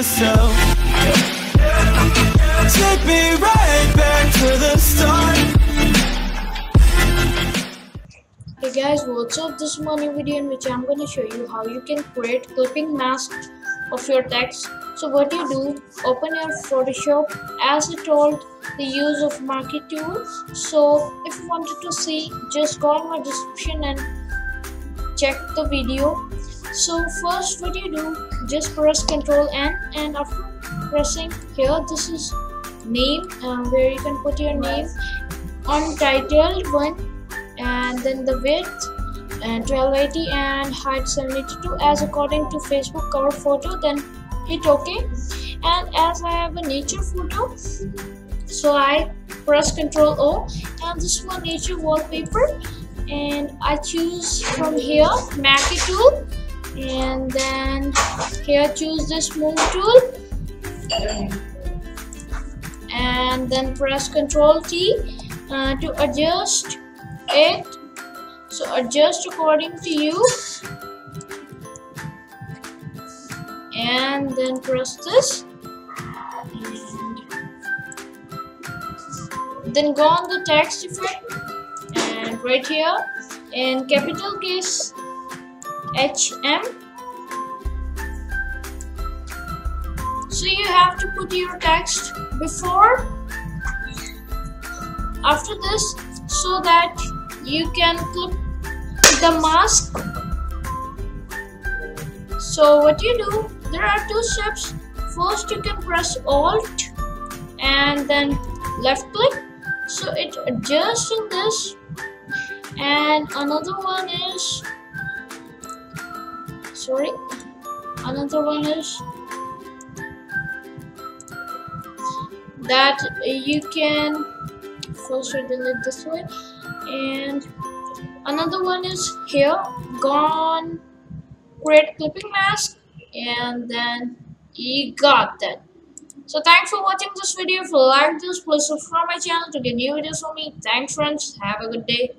myself. Take me right back to the start. Hey guys, what's up? This is my new video in which I'm going to show you how you can create clipping mask of your text. So what you do, open your Photoshop. As I told, the use of marquee tool. So if you wanted to see, just go in my description and check the video. So first what you do, just press Ctrl N, and after pressing here, this is name, where you can put your name. Untitled one, and then the width and 1280 and height 782 as according to Facebook cover photo. Then hit OK, and as I have a nature photo, so I press Ctrl O, and this is my nature wallpaper, and I choose from here Mackie tool, and then here choose this move tool, and then press Ctrl T to adjust it. So adjust according to you, and then press this, and then go on the text effect, and right here in capital case HM. So you have to put your text before after this, so that you can clip the mask. So what you do, there are two steps. First you can press Alt and then left click, so it adjusts in this, and another one is that you can first delete this one, and another one is here, gone create clipping mask, and then you got that. So thanks for watching this video. If you like this, please subscribe my channel to get new videos from me. Thanks friends, have a good day.